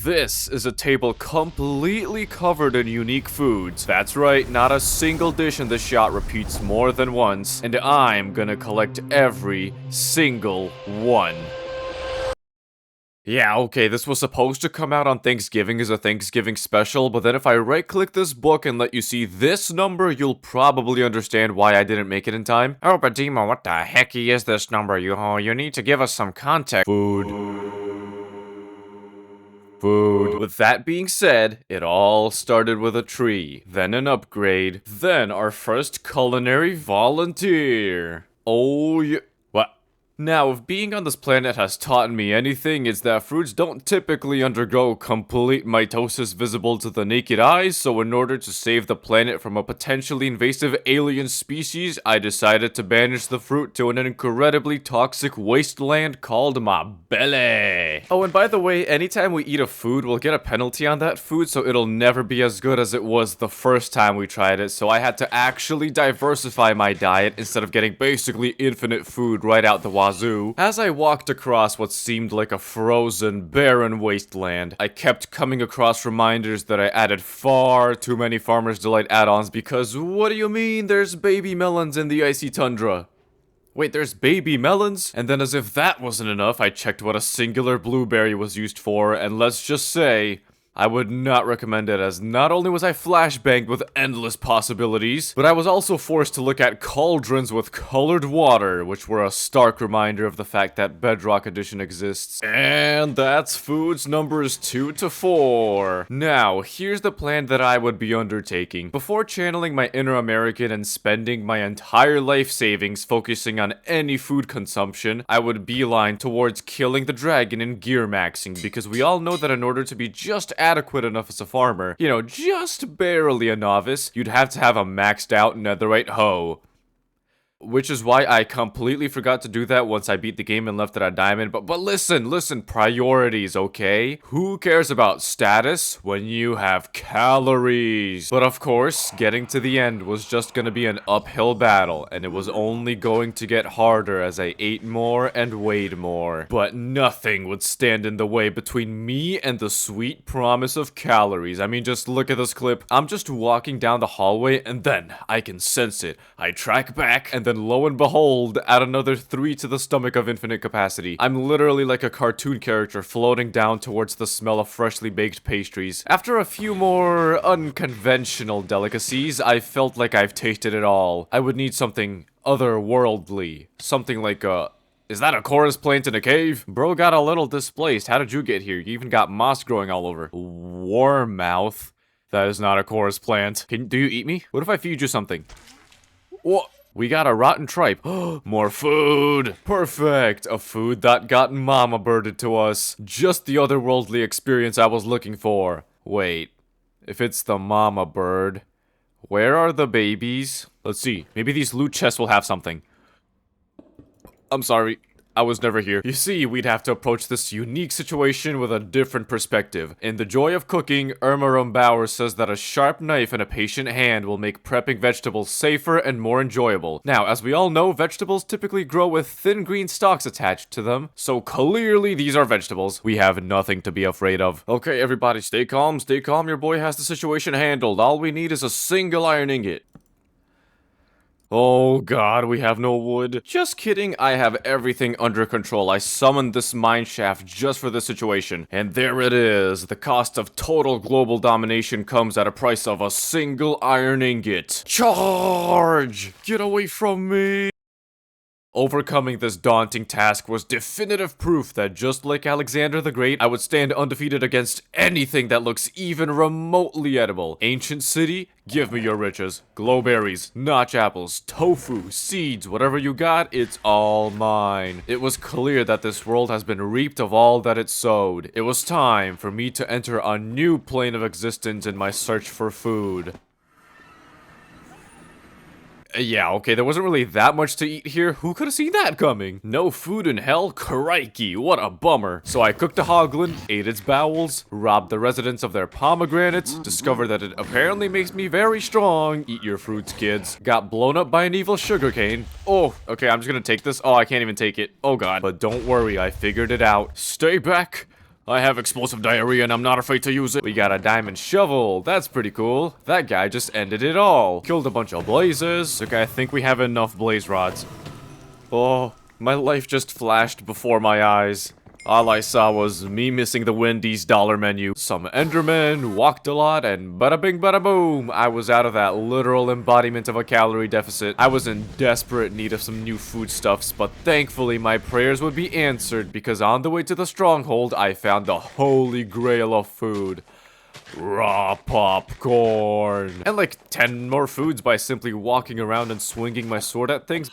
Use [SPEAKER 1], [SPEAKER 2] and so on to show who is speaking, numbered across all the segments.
[SPEAKER 1] This is a table completely covered in unique foods. That's right, not a single dish in this shot repeats more than once, and I'm gonna collect every single one. Yeah, okay, this was supposed to come out on Thanksgiving as a Thanksgiving special, but then if I right-click this book and let you see this number, you'll probably understand why I didn't make it in time.
[SPEAKER 2] Oh, but Demo, what the hecky is this number? You need to give us some context.
[SPEAKER 1] Food. With that being said, it all started with a tree, then an upgrade, then our first culinary volunteer. Oh, yeah. What? Now, if being on this planet has taught me anything, it's that fruits don't typically undergo complete mitosis visible to the naked eye, so in order to save the planet from a potentially invasive alien species, I decided to banish the fruit to an incredibly toxic wasteland called my belly. Oh, and by the way, anytime we eat a food, we'll get a penalty on that food, so it'll never be as good as it was the first time we tried it, so I had to actually diversify my diet instead of getting basically infinite food right out the wazoo. As I walked across what seemed like a frozen, barren wasteland, I kept coming across reminders that I added far too many Farmer's Delight add-ons because what do you mean there's baby melons in the icy tundra? Wait, there's baby melons? And then as if that wasn't enough, I checked what a singular blueberry was used for, and let's just say, I would not recommend it, as not only was I flashbanged with endless possibilities, but I was also forced to look at cauldrons with colored water, which were a stark reminder of the fact that Bedrock Edition exists. And that's foods numbers 2 to 4. Now, here's the plan that I would be undertaking. Before channeling my inner American and spending my entire life savings focusing on any food consumption, I would beeline towards killing the dragon and gear maxing, because we all know that in order to be just adequate enough as a farmer, you know, just barely a novice, you'd have to have a maxed out netherite hoe. Which is why I completely forgot to do that once I beat the game and left it at diamond, but listen, priorities, okay? Who cares about status when you have calories? But of course, getting to the end was just gonna be an uphill battle, and it was only going to get harder as I ate more and weighed more. But nothing would stand in the way between me and the sweet promise of calories. I mean, just look at this clip. I'm just walking down the hallway, and then I can sense it. I track back, and then lo and behold, add another 3 to the stomach of infinite capacity. I'm literally like a cartoon character floating down towards the smell of freshly baked pastries. After a few more unconventional delicacies, I felt like I've tasted it all. I would need something otherworldly. Something like is that a chorus plant in a cave? Bro got a little displaced. How did you get here? You even got moss growing all over. Warmouth. That is not a chorus plant. Do you eat me? What if I feed you something? What? We got a rotten tripe. More food. Perfect. A food that got mama birded to us. Just the otherworldly experience I was looking for. Wait. If it's the mama bird, where are the babies? Let's see. Maybe these loot chests will have something. I'm sorry. I was never here. You see, we'd have to approach this unique situation with a different perspective. In The Joy of Cooking, Irma Rumbauer says that a sharp knife and a patient hand will make prepping vegetables safer and more enjoyable. Now, as we all know, vegetables typically grow with thin green stalks attached to them, so clearly these are vegetables. We have nothing to be afraid of. Okay, everybody, stay calm, your boy has the situation handled. All we need is a single iron ingot. Oh god, we have no wood. Just kidding, I have everything under control. I summoned this mineshaft just for this situation. And there it is. The cost of total global domination comes at a price of a single iron ingot. Charge! Get away from me! Overcoming this daunting task was definitive proof that just like Alexander the Great, I would stand undefeated against anything that looks even remotely edible. Ancient city, give me your riches. Glowberries, notch apples, tofu, seeds, whatever you got, it's all mine. It was clear that this world has been reaped of all that it sowed. It was time for me to enter a new plane of existence in my search for food. Yeah, okay, there wasn't really that much to eat here. Who could have seen that coming? No food in hell? Crikey, what a bummer. So I cooked a hoglin, ate its bowels, robbed the residents of their pomegranates, discovered that it apparently makes me very strong. Eat your fruits, kids. Got blown up by an evil sugarcane. Oh, okay, I'm just gonna take this. Oh, I can't even take it. Oh god. But don't worry, I figured it out. Stay back. I have explosive diarrhea and I'm not afraid to use it. We got a diamond shovel. That's pretty cool. That guy just ended it all. Killed a bunch of blazes. Okay, I think we have enough blaze rods. Oh, my life just flashed before my eyes. All I saw was me missing the Wendy's dollar menu. Some Endermen, walked a lot, and bada bing bada boom, I was out of that literal embodiment of a calorie deficit. I was in desperate need of some new foodstuffs, but thankfully my prayers would be answered because on the way to the stronghold, I found the holy grail of food. Raw popcorn. And like 10 more foods by simply walking around and swinging my sword at things.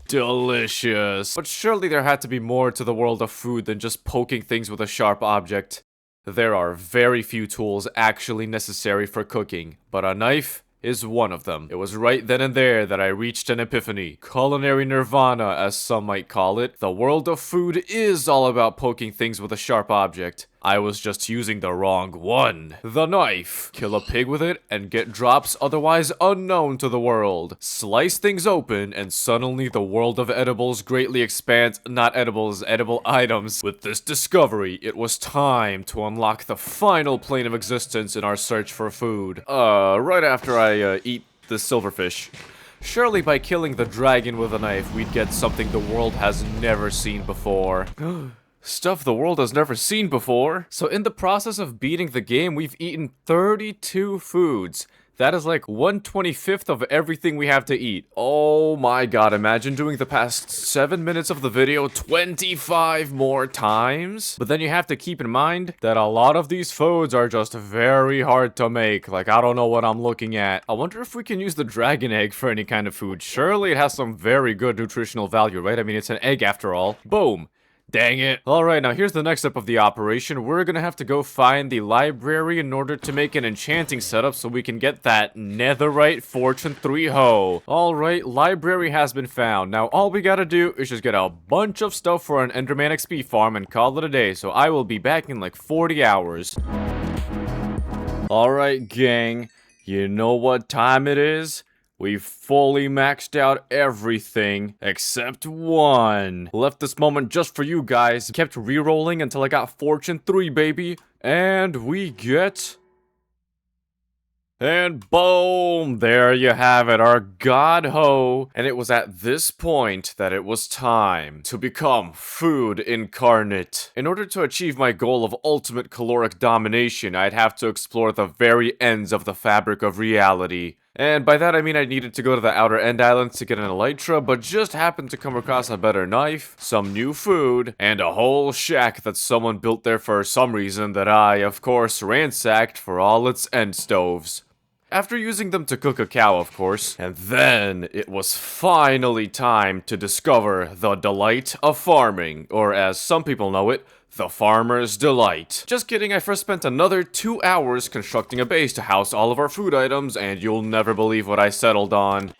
[SPEAKER 1] Delicious. But surely there had to be more to the world of food than just poking things with a sharp object. There are very few tools actually necessary for cooking, but a knife is one of them. It was right then and there that I reached an epiphany. Culinary nirvana, as some might call it. The world of food is all about poking things with a sharp object. I was just using the wrong one. The knife. Kill a pig with it and get drops otherwise unknown to the world. Slice things open and suddenly the world of edibles greatly expands. Not edibles, edible items. With this discovery, it was time to unlock the final plane of existence in our search for food. Right after I eat the silverfish. Surely by killing the dragon with a knife, we'd get something the world has never seen before. Stuff the world has never seen before. So in the process of beating the game, we've eaten 32 foods. That is like 1/25 of everything we have to eat. Oh my god, imagine doing the past 7 minutes of the video 25 more times. But then you have to keep in mind that a lot of these foods are just very hard to make. Like, I don't know what I'm looking at. I wonder if we can use the dragon egg for any kind of food. Surely it has some very good nutritional value, right? I mean, it's an egg after all. Boom. Dang it. Alright, now here's the next step of the operation. We're gonna have to go find the library in order to make an enchanting setup so we can get that netherite fortune 3 hoe. Alright, library has been found. Now all we gotta do is just get a bunch of stuff for an Enderman XP farm and call it a day. So I will be back in like 40 hours. Alright, gang. You know what time it is? We've fully maxed out everything except one. Left this moment just for you guys. Kept re-rolling until I got Fortune 3, baby. And we get... And boom! There you have it, our god hoe. And it was at this point that it was time to become food incarnate. In order to achieve my goal of ultimate caloric domination, I'd have to explore the very ends of the fabric of reality. And by that I mean I needed to go to the outer end islands to get an elytra, but just happened to come across a better knife, some new food, and a whole shack that someone built there for some reason that I, of course, ransacked for all its end stoves. After using them to cook a cow, of course. And then it was finally time to discover the delight of farming, or as some people know it, the farmer's delight. Just kidding, I first spent another 2 hours constructing a base to house all of our food items, and you'll never believe what I settled on.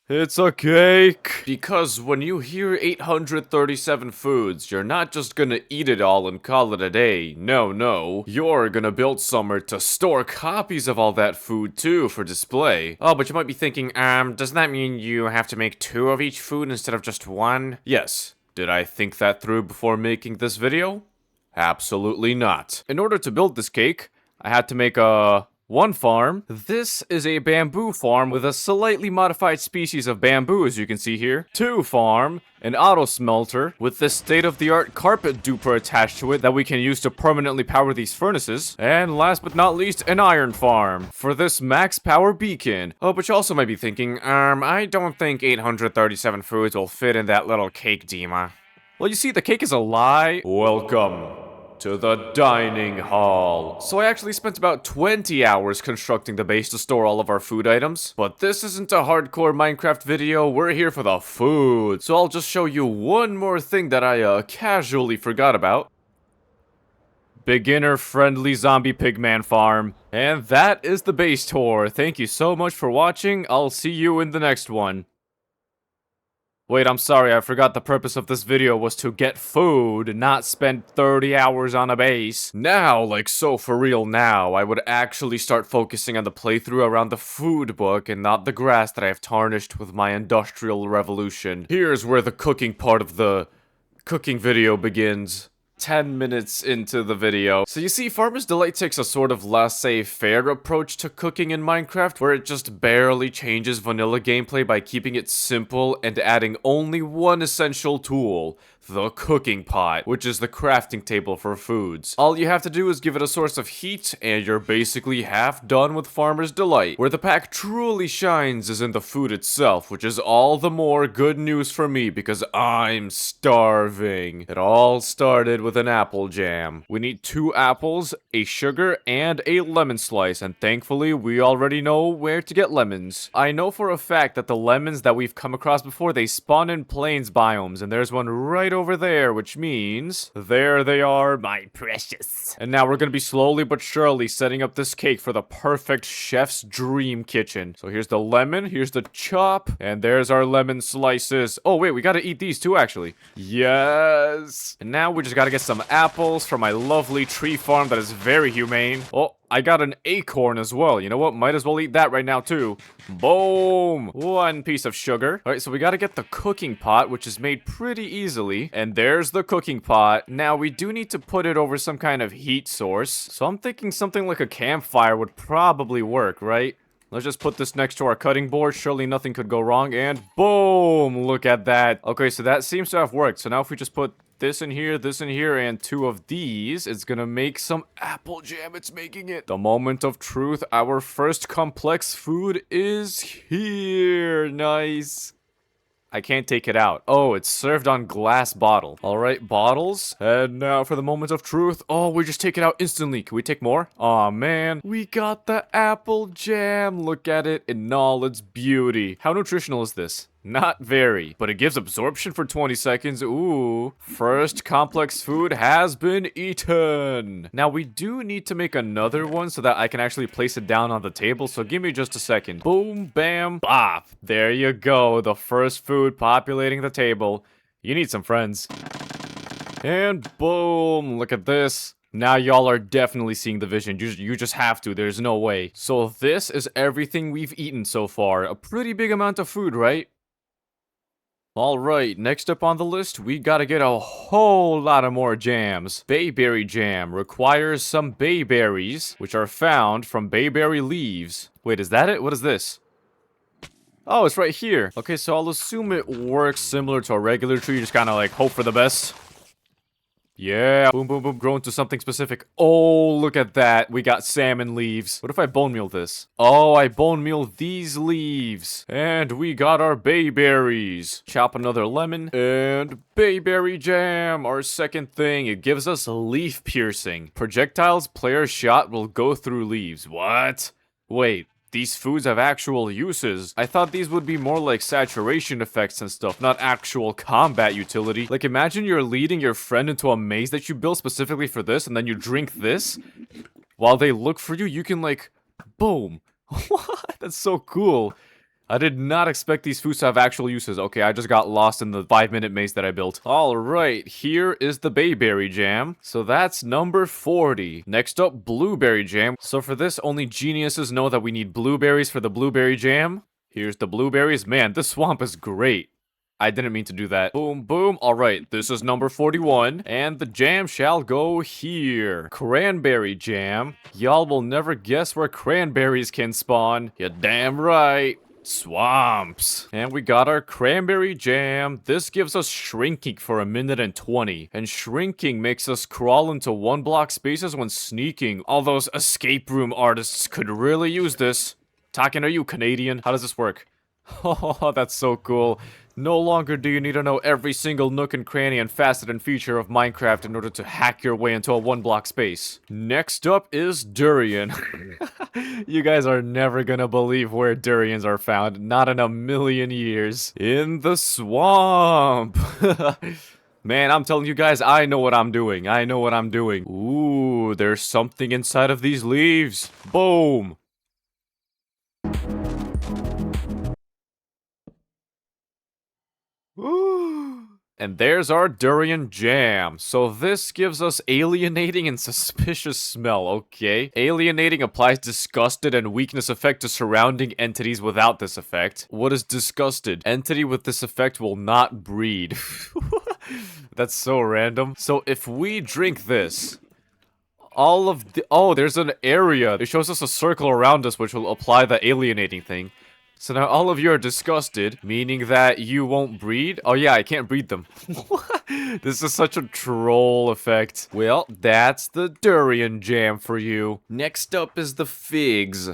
[SPEAKER 1] It's a cake! Because when you hear 837 foods, you're not just gonna eat it all and call it a day. No. You're gonna build somewhere to store copies of all that food too for display. Oh, but you might be thinking, doesn't that mean you have to make 2 of each food instead of just 1? Yes. Did I think that through before making this video? Absolutely not. In order to build this cake, I had to make one farm. This is a bamboo farm with a slightly modified species of bamboo, as you can see here. 2 farm, an auto smelter with this state-of-the-art carpet duper attached to it that we can use to permanently power these furnaces. And last but not least, an iron farm for this max power beacon. Oh, but you also might be thinking, I don't think 837 foods will fit in that little cake, Dima. Well, you see, the cake is a lie. Welcome to the dining hall. So I actually spent about 20 hours constructing the base to store all of our food items. But this isn't a hardcore Minecraft video, we're here for the food. So I'll just show you one more thing that I casually forgot about. Beginner-friendly zombie pigman farm. And that is the base tour. Thank you so much for watching, I'll see you in the next one. Wait, I'm sorry, I forgot the purpose of this video was to get food, not spend 30 hours on a base. Now, like so for real now, I would actually start focusing on the playthrough around the food book and not the grass that I have tarnished with my industrial revolution. Here's where the cooking part of the Cooking video begins. 10 minutes into the video. So you see, Farmer's Delight takes a sort of laissez-faire approach to cooking in Minecraft, where it just barely changes vanilla gameplay by keeping it simple and adding only one essential tool. The cooking pot, which is the crafting table for foods. All you have to do is give it a source of heat, and you're basically half done with Farmer's Delight. Where the pack truly shines is in the food itself, which is all the more good news for me because I'm starving. It all started with an apple jam. We need 2 apples, a sugar, and a lemon slice, and thankfully we already know where to get lemons. I know for a fact that the lemons that we've come across before, they spawn in plains biomes, and there's one right over there, which means there they are, my precious. And now we're gonna be slowly but surely setting up this cake for the perfect chef's dream kitchen. So here's the lemon, here's the chop, and there's our lemon slices. Oh wait, we gotta eat these too, actually. Yes. And now we just gotta get some apples from my lovely tree farm that is very humane. Oh, I got an acorn as well. You know what? Might as well eat that right now, too. Boom! 1 piece of sugar. Alright, so we gotta get the cooking pot, which is made pretty easily. And there's the cooking pot. Now, we do need to put it over some kind of heat source. So I'm thinking something like a campfire would probably work, right? Let's just put this next to our cutting board. Surely nothing could go wrong. And boom! Look at that. Okay, so that seems to have worked. So now if we just put this in here, and 2 of these, it's gonna make some apple jam. It's making it. The moment of truth. Our first complex food is here. Nice. I can't take it out. Oh, it's served on glass bottle. All right, bottles. And now for the moment of truth. Oh, we just take it out instantly. Can we take more? Aw, man. We got the apple jam. Look at it in all its beauty. How nutritional is this? Not very, but it gives absorption for 20 seconds. Ooh. First complex food has been eaten. Now, we do need to make another one so that I can actually place it down on the table, so give me just a second. Boom, bam, bop. There you go, the first food populating the table. You need some friends. And boom, look at this. Now y'all are definitely seeing the vision. You just have to. There's no way. So this is everything we've eaten so far. A pretty big amount of food, right? Alright, next up on the list, we gotta get a whole lot of more jams. Bayberry jam requires some bayberries, which are found from bayberry leaves. Wait, is that it? What is this? Oh, it's right here. Okay, so I'll assume it works similar to a regular tree, just kind of like hope for the best. Yeah, boom, boom, boom, grow into something specific. Oh, look at that. We got salmon leaves. What if I bone meal this? Oh, I bone meal these leaves. And we got our bayberries. Chop another lemon. And bayberry jam, our second thing. It gives us leaf piercing. Projectiles player shot will go through leaves. What? Wait. These foods have actual uses. I thought these would be more like saturation effects and stuff, not actual combat utility. Like, imagine you're leading your friend into a maze that you built specifically for this, and then you drink this. While they look for you, you can, like, boom. What? That's so cool. I did not expect these foods to have actual uses. Okay, I just got lost in the 5-minute maze that I built. Alright, here is the bayberry jam. So that's number 40. Next up, blueberry jam. So for this, only geniuses know that we need blueberries for the blueberry jam. Here's the blueberries. Man, this swamp is great. I didn't mean to do that. Boom, boom. Alright, this is number 41. And the jam shall go here. Cranberry jam. Y'all will never guess where cranberries can spawn. You're damn right. Swamps. And we got our cranberry jam. This gives us shrinking for 1:20. And shrinking makes us crawl into 1-block spaces when sneaking. All those escape room artists could really use this. Talking to you, Canadian. How does this work? Oh, that's so cool. No longer do you need to know every single nook and cranny and facet and feature of Minecraft in order to hack your way into a 1-block space. Next up is durian. You guys are never gonna believe where durians are found. Not in a million years. In the swamp. Man, I'm telling you guys, I know what I'm doing. I know what I'm doing. Ooh, there's something inside of these leaves. Boom. And there's our durian jam. So this gives us alienating and suspicious smell, okay? Alienating applies disgusted and weakness effect to surrounding entities without this effect. What is disgusted? Entity with this effect will not breed. That's so random. So if we drink this, all of the... Oh, there's an area. It shows us a circle around us, which will apply the alienating thing. So now all of you are disgusted, meaning that you won't breed? Oh yeah, I can't breed them. This is such a troll effect. Well, that's the durian jam for you. Next up is the figs.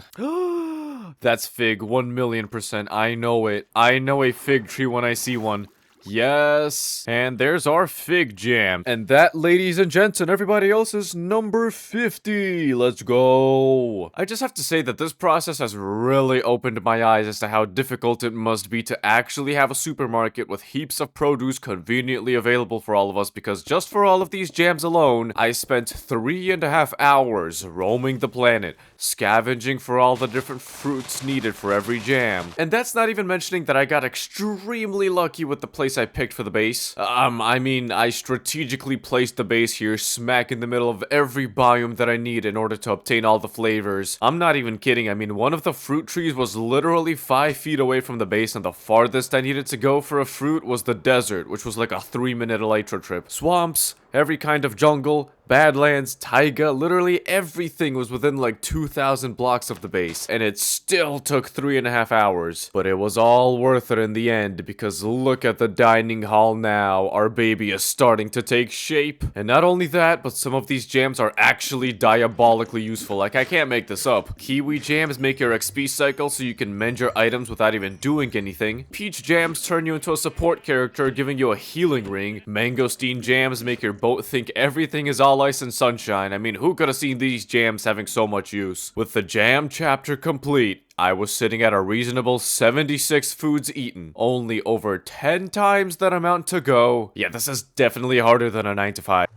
[SPEAKER 1] That's fig, 1,000,000%. I know it. I know a fig tree when I see one. Yes, and there's our fig jam. And that, ladies and gents, and everybody else is number 50. Let's go. I just have to say that this process has really opened my eyes as to how difficult it must be to actually have a supermarket with heaps of produce conveniently available for all of us, because just for all of these jams alone, I spent 3.5 hours roaming the planet, scavenging for all the different fruits needed for every jam. And that's not even mentioning that I got extremely lucky with the place I picked for the base. I mean, I strategically placed the base here smack in the middle of every biome that I need in order to obtain all the flavors. I'm not even kidding. I mean, one of the fruit trees was literally 5 feet away from the base, and the farthest I needed to go for a fruit was the desert, which was like a 3-minute elytra trip. Swamps, every kind of jungle, badlands, taiga, literally everything was within like 2,000 blocks of the base, and it still took 3.5 hours. But it was all worth it in the end, because look at the dining hall now. Our baby is starting to take shape. And not only that, but some of these jams are actually diabolically useful. Like, I can't make this up. Kiwi jams make your XP cycle so you can mend your items without even doing anything. Peach jams turn you into a support character, giving you a healing ring. Mangosteen jams make your boat think everything is all ice and sunshine. I mean, who could have seen these jams having so much use? With the jam chapter complete, I was sitting at a reasonable 76 foods eaten, only over 10 times that amount to go. Yeah, this is definitely harder than a 9 to 5.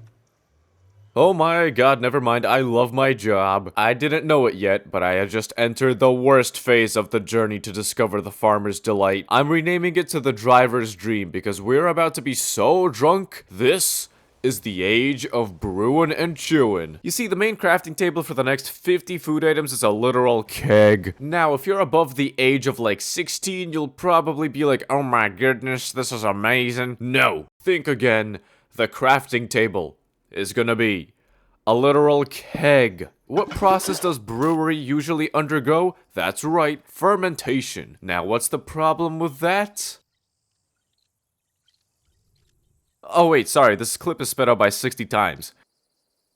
[SPEAKER 1] Oh my god, never mind, I love my job. I didn't know it yet, but I had just entered the worst phase of the journey to discover the farmer's delight. I'm renaming it to the driver's dream, because we're about to be so drunk. This is the age of brewing and chewing. You see, the main crafting table for the next 50 food items is a literal keg. Now, if you're above the age of like 16, you'll probably be like, oh my goodness, this is amazing. No, think again. The crafting table is gonna be a literal keg. What process does brewery usually undergo? That's right, fermentation. Now, what's the problem with that? Oh wait, sorry, this clip is sped up by 60 times.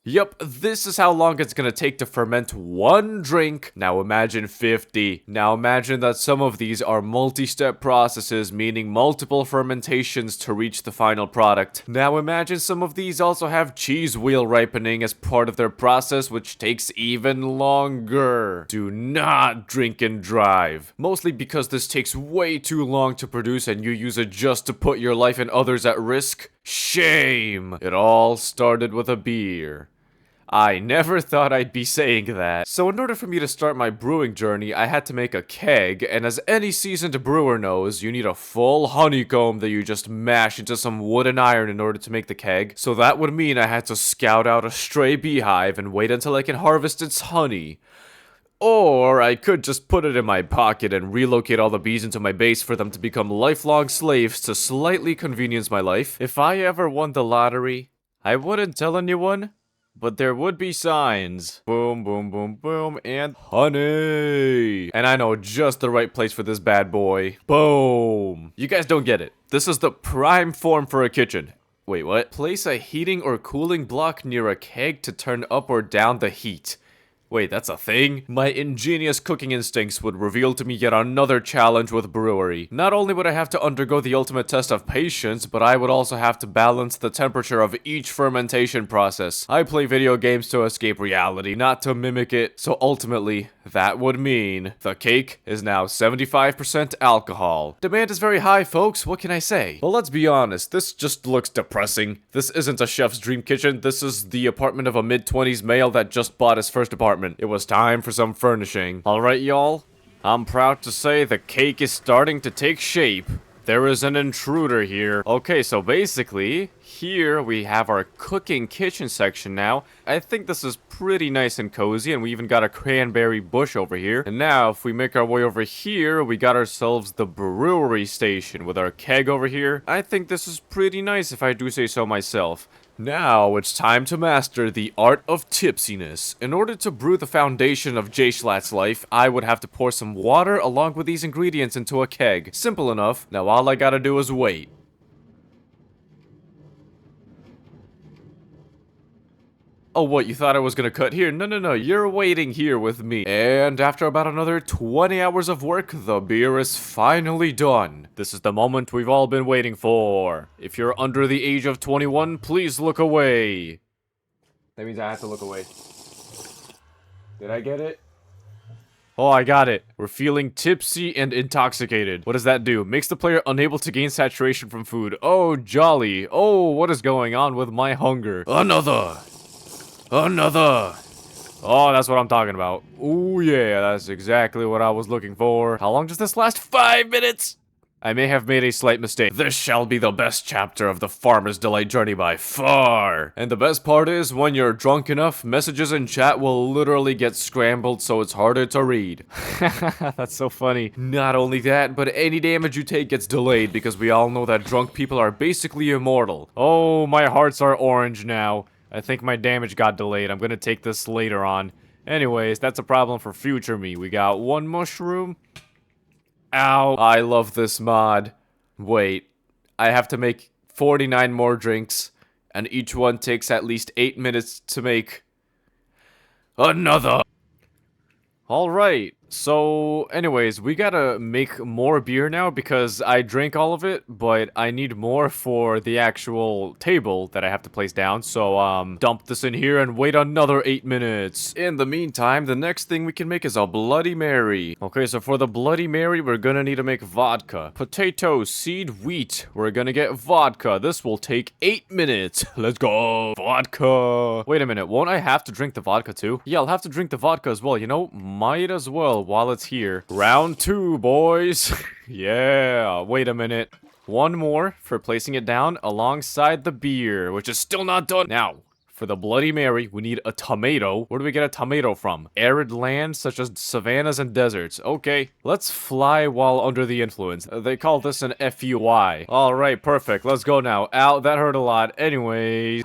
[SPEAKER 1] Yup, this is how long it's gonna take to ferment one drink. Now imagine 50. Now imagine that some of these are multi-step processes, meaning multiple fermentations to reach the final product. Now imagine some of these also have cheese wheel ripening as part of their process, which takes even longer. Do not drink and drive. Mostly because this takes way too long to produce and you use it just to put your life and others at risk. Shame! It all started with a beer. I never thought I'd be saying that. So in order for me to start my brewing journey, I had to make a keg, and as any seasoned brewer knows, you need a full honeycomb that you just mash into some wood and iron in order to make the keg. So that would mean I had to scout out a stray beehive and wait until I can harvest its honey. Or I could just put it in my pocket and relocate all the bees into my base for them to become lifelong slaves to slightly convenience my life. If I ever won the lottery, I wouldn't tell anyone, but there would be signs. Boom, boom, boom, boom, and honey. And I know just the right place for this bad boy. Boom. You guys don't get it. This is the prime form for a kitchen. Wait, what? Place a heating or cooling block near a keg to turn up or down the heat. Wait, that's a thing? My ingenious cooking instincts would reveal to me yet another challenge with brewery. Not only would I have to undergo the ultimate test of patience, but I would also have to balance the temperature of each fermentation process. I play video games to escape reality, not to mimic it, so ultimately, that would mean the cake is now 75% alcohol. Demand is very high, folks, what can I say? Well, let's be honest, this just looks depressing. This isn't a chef's dream kitchen, this is the apartment of a mid-20s male that just bought his first apartment. It was time for some furnishing. Alright, y'all. I'm proud to say the cake is starting to take shape. There is an intruder here. Okay, so basically, here we have our cooking kitchen section now. I think this is pretty nice and cozy, and we even got a cranberry bush over here. And now, if we make our way over here, we got ourselves the brewery station with our keg over here. I think this is pretty nice if I do say so myself. Now, it's time to master the art of tipsiness. In order to brew the foundation of J Schlatt's life, I would have to pour some water along with these ingredients into a keg. Simple enough. Now all I gotta do is wait. Oh, what, you thought I was gonna cut here? No, you're waiting here with me. And after about another 20 hours of work, the beer is finally done. This is the moment we've all been waiting for. If you're under the age of 21, please look away. That means I have to look away. Did I get it? Oh, I got it. We're feeling tipsy and intoxicated. What does that do? Makes the player unable to gain saturation from food. Oh, jolly. Oh, what is going on with my hunger? Another. Oh, that's what I'm talking about. Oh, yeah, that's exactly what I was looking for. How long does this last? 5 minutes! I may have made a slight mistake. This shall be the best chapter of the Farmer's Delight journey by far. And the best part is, when you're drunk enough, messages in chat will literally get scrambled so it's harder to read. That's so funny. Not only that, but any damage you take gets delayed because we all know that drunk people are basically immortal. Oh, my hearts are orange now. I think my damage got delayed. I'm gonna take this later on. Anyways, that's a problem for future me. We got one mushroom. Ow. I love this mod. Wait. I have to make 49 more drinks, and each one takes at least 8 minutes to make. Another. Alright, so anyways, we gotta make more beer now because I drank all of it, but I need more for the actual table that I have to place down, so dump this in here and wait another 8 minutes. In the meantime, the next thing we can make is a Bloody Mary. Okay, so for the Bloody Mary, we're gonna need to make vodka. Potato, seed, wheat. We're gonna get vodka. This will take 8 minutes. Let's go. Vodka. Wait a minute, won't I have to drink the vodka too? Yeah, I'll have to drink the vodka as well, you know? Might as well while it's here. Round 2, boys. Yeah, wait a minute. One more for placing it down alongside the beer, which is still not done. Now, for the Bloody Mary, we need a tomato. Where do we get a tomato from? Arid lands such as savannas and deserts. Okay, let's fly while under the influence. They call this an FUI. Alright, perfect. Let's go now. Ow, that hurt a lot. Anyways.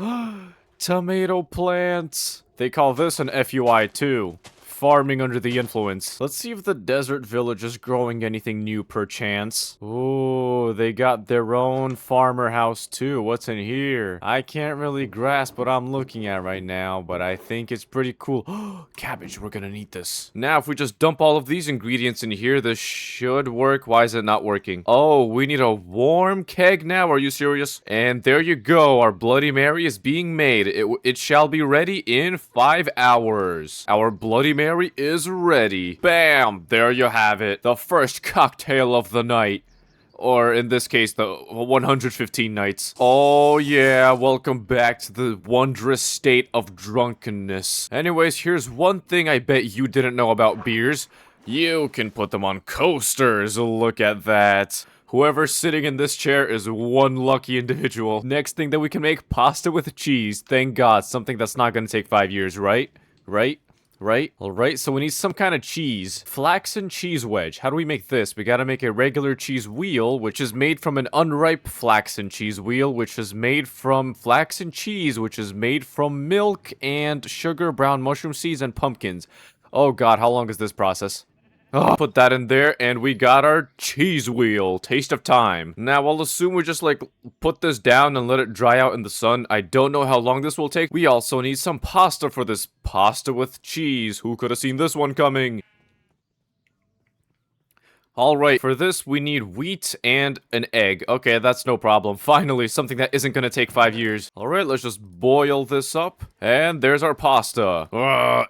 [SPEAKER 1] Tomato plants. They call this an FUI too. Farming under the influence. Let's see if the desert village is growing anything new perchance. Ooh, they got their own farmer house too. What's in here? I can't really grasp what I'm looking at right now, but I think it's pretty cool. Cabbage, we're gonna need this. Now, if we just dump all of these ingredients in here, this should work. Why is it not working? Oh, we need a warm keg now. Are you serious? And there you go. Our Bloody Mary is being made. It shall be ready in 5 hours. Our Bloody Mary is ready. Bam! There you have it. The first cocktail of the night. Or in this case, the 115 nights. Oh yeah, welcome back to the wondrous state of drunkenness. Anyways, here's one thing I bet you didn't know about beers. You can put them on coasters. Look at that. Whoever's sitting in this chair is one lucky individual. Next thing that we can make, pasta with cheese. Thank God, something that's not gonna take 5 years, right? Right? Alright, so we need some kind of cheese. Flaxen cheese wedge. How do we make this? We gotta make a regular cheese wheel, which is made from an unripe flaxen cheese wheel, which is made from flaxen cheese, which is made from milk and sugar, brown mushroom seeds, and pumpkins. Oh god, how long is this process? Oh, put that in there, and we got our cheese wheel. Taste of time. Now, I'll assume we just, like, put this down and let it dry out in the sun. I don't know how long this will take. We also need some pasta for this. Pasta with cheese. Who could have seen this one coming? Alright, for this we need wheat and an egg. Okay, that's no problem. Finally, something that isn't gonna take 5 years. Alright, let's just boil this up. And there's our pasta.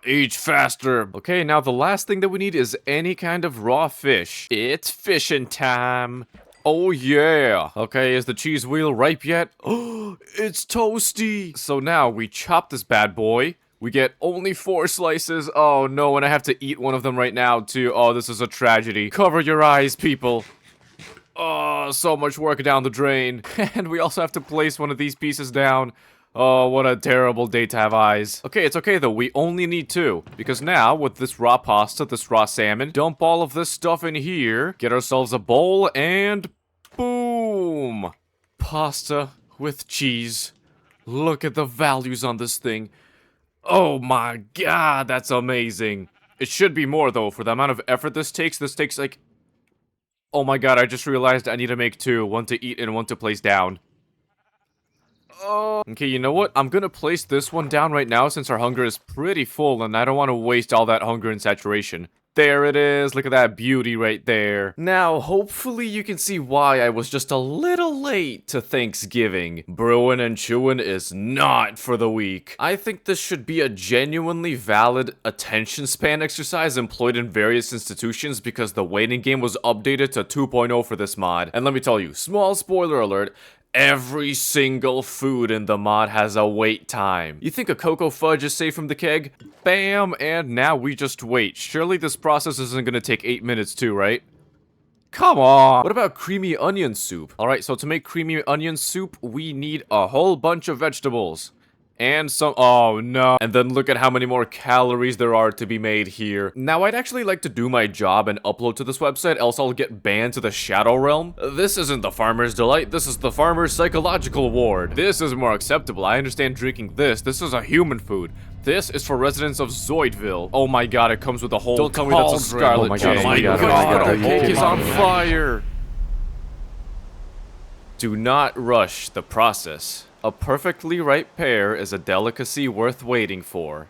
[SPEAKER 1] Age faster. Okay, now the last thing that we need is any kind of raw fish. It's fishing time. Oh yeah. Okay, is the cheese wheel ripe yet? Oh, it's toasty. So now we chop this bad boy. We get only 4 slices. Oh no, and I have to eat one of them right now too. Oh, this is a tragedy. Cover your eyes, people. Oh, so much work down the drain. And we also have to place one of these pieces down. Oh, what a terrible day to have eyes. Okay, it's okay though, we only need 2. Because now, with this raw pasta, this raw salmon, dump all of this stuff in here, get ourselves a bowl, and boom! Pasta with cheese. Look at the values on this thing. Oh my god, that's amazing. It should be more though, for the amount of effort this takes like... Oh my god, I just realized I need to make 2. One to eat and one to place down. Oh. Okay, you know what? I'm gonna place this one down right now since our hunger is pretty full and I don't want to waste all that hunger and saturation. There it is. Look at that beauty right there. Now, hopefully you can see why I was just a little late to Thanksgiving. Brewing and chewing is not for the weak. I think this should be a genuinely valid attention span exercise employed in various institutions because the waiting game was updated to 2.0 for this mod. And let me tell you, small spoiler alert, every single food in the mod has a wait time. You think a cocoa fudge is safe from the keg? Bam! And now we just wait. Surely this process isn't gonna take 8 minutes too, right? Come on! What about creamy onion soup? Alright, so to make creamy onion soup, we need a whole bunch of vegetables. And some- oh no. And then look at how many more calories there are to be made here. Now, I'd actually like to do my job and upload to this website, else I'll get banned to the Shadow Realm. This isn't the Farmer's Delight, this is the Farmer's Psychological Ward. This is more acceptable, I understand drinking this. This is a human food. This is for residents of Zoidville. Oh my god, it comes with a whole Don't tell me that's a Scarlet
[SPEAKER 2] Oh my god,
[SPEAKER 1] J.
[SPEAKER 2] oh my god,
[SPEAKER 1] Oh
[SPEAKER 2] oh my god,
[SPEAKER 1] the
[SPEAKER 2] are you
[SPEAKER 1] cake
[SPEAKER 2] kidding
[SPEAKER 1] is on
[SPEAKER 2] me?
[SPEAKER 1] fire! Do not rush the process. A perfectly ripe pear is a delicacy worth waiting for.